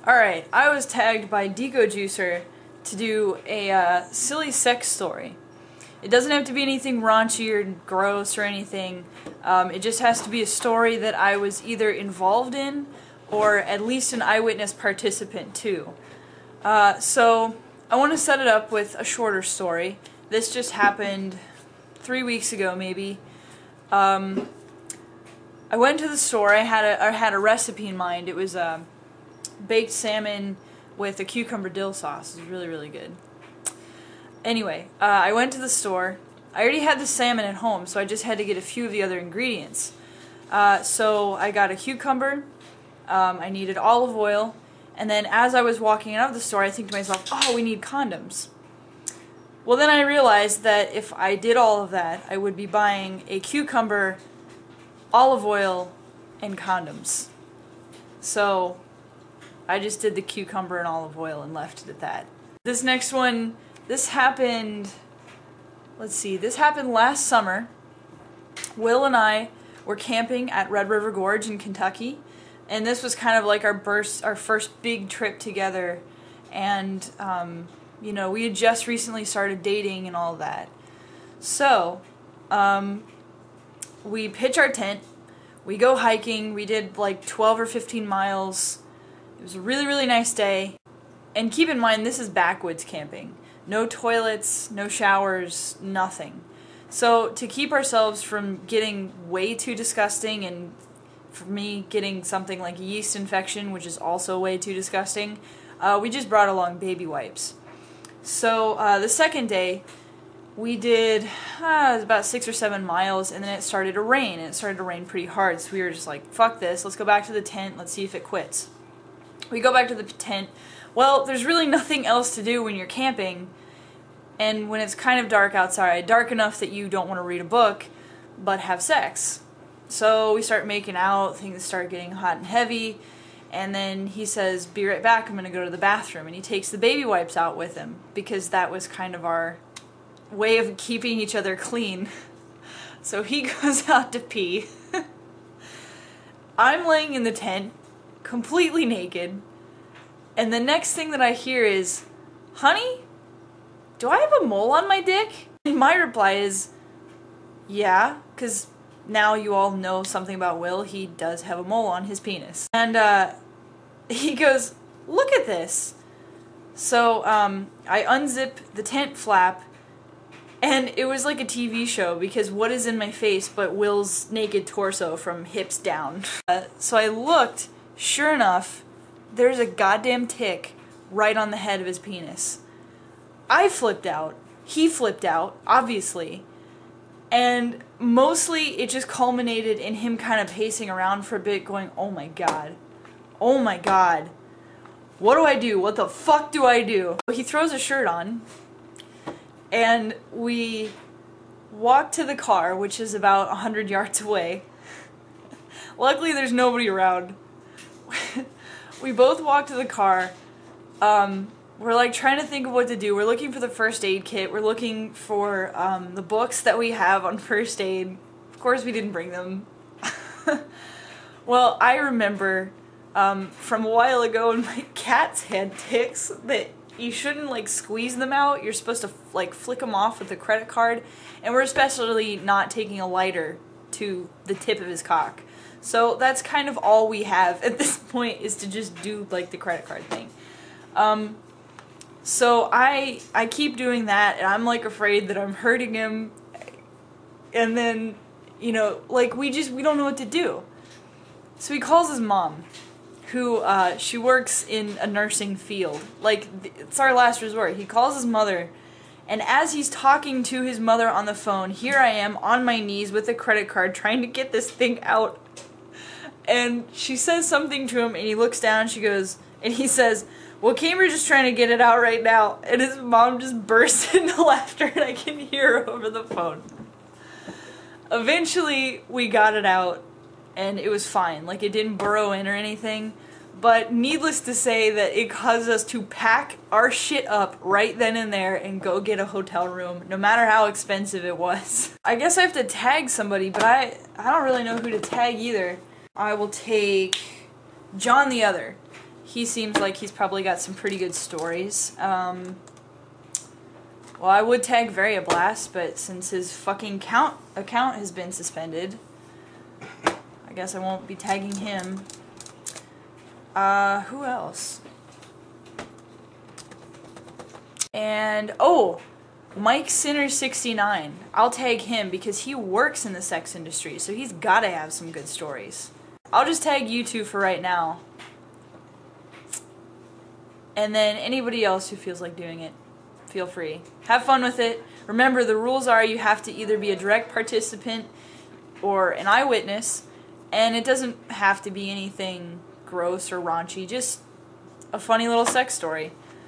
Alright, I was tagged by Deco Juicer to do a silly sex story. It doesn't have to be anything raunchy or gross or anything. It just has to be a story that I was either involved in or at least an eyewitness participant to. So I want to set it up with a shorter story. This just happened 3 weeks ago, maybe. I went to the store. I had a recipe in mind. It was baked salmon with a cucumber dill sauce. It was really, really good. Anyway, I went to the store. I already had the salmon at home, so I just had to get a few of the other ingredients. So I got a cucumber, I needed olive oil, and then as I was walking out of the store, I think to myself, oh, we need condoms. Well, then I realized that if I did all of that, I would be buying a cucumber, olive oil, and condoms. So I just did the cucumber and olive oil and left it at that. This next one, this happened, let's see, this happened last summer. Will and I were camping at Red River Gorge in Kentucky, and this was kind of like our first big trip together, and you know, we had just recently started dating and all of that. So we pitch our tent, we go hiking, we did like 12 or 15 miles. It was a really, really nice day. And keep in mind, this is backwoods camping. No toilets, no showers, nothing. So to keep ourselves from getting way too disgusting, and for me getting something like a yeast infection, which is also way too disgusting, we just brought along baby wipes. So the second day, we did it was about 6 or 7 miles, and then it started to rain, and it started to rain pretty hard, so we were just like, fuck this, let's go back to the tent, let's see if it quits. We go back to the tent. Well, there's really nothing else to do when you're camping, and when it's kind of dark outside, dark enough that you don't want to read a book, but have sex. So we start making out, things start getting hot and heavy, and then he says, be right back, I'm going to go to the bathroom, and he takes the baby wipes out with him, because that was kind of our way of keeping each other clean. So he goes out to pee. I'm laying in the tent, completely naked, and the next thing that I hear is, honey, do I have a mole on my dick? And my reply is, yeah, because now you all know something about Will. He does have a mole on his penis. And he goes, look at this. So I unzip the tent flap, and it was like a TV show, because what is in my face but Will's naked torso from hips down? So I looked. Sure enough, there's a goddamn tick right on the head of his penis. I flipped out. He flipped out, obviously. And mostly it just culminated in him kind of pacing around for a bit going, oh my god. Oh my god. What do I do? What the fuck do I do? He throws a shirt on, and we walk to the car, which is about 100 yards away. Luckily there's nobody around. We both walk to the car. We're like trying to think of what to do. We're looking for the first aid kit. We're looking for the books that we have on first aid. Of course we didn't bring them. Well, I remember from a while ago when my cats had ticks that you shouldn't like squeeze them out. You're supposed to like flick them off with a credit card. And we're especially not taking a lighter to the tip of his cock. So that's kind of all we have at this point, is to just do like the credit card thing. So I keep doing that, and I'm like afraid that I'm hurting him, and then, you know, like we don't know what to do. So he calls his mom, who she works in a nursing field. Like, it's our last resort. He calls his mother, and as he's talking to his mother on the phone, here I am on my knees with a credit card trying to get this thing out. And she says something to him, and he looks down, and he says, well, Cambridge is trying to get it out right now. And his mom just bursts into laughter, and I can hear her over the phone. Eventually, we got it out, and it was fine. Like, it didn't burrow in or anything. But needless to say that it caused us to pack our shit up right then and there and go get a hotel room, no matter how expensive it was. I guess I have to tag somebody, but I don't really know who to tag either. I will take John the Other. He seems like he's probably got some pretty good stories. Well, I would tag Variablast, but since his fucking account has been suspended, I guess I won't be tagging him. Who else? And, oh, Mike Sinner69. I'll tag him because he works in the sex industry, so he's gotta have some good stories. I'll just tag you two for right now. And then anybody else who feels like doing it, feel free. Have fun with it. Remember, the rules are you have to either be a direct participant or an eyewitness, and it doesn't have to be anything gross or raunchy, just a funny little sex story.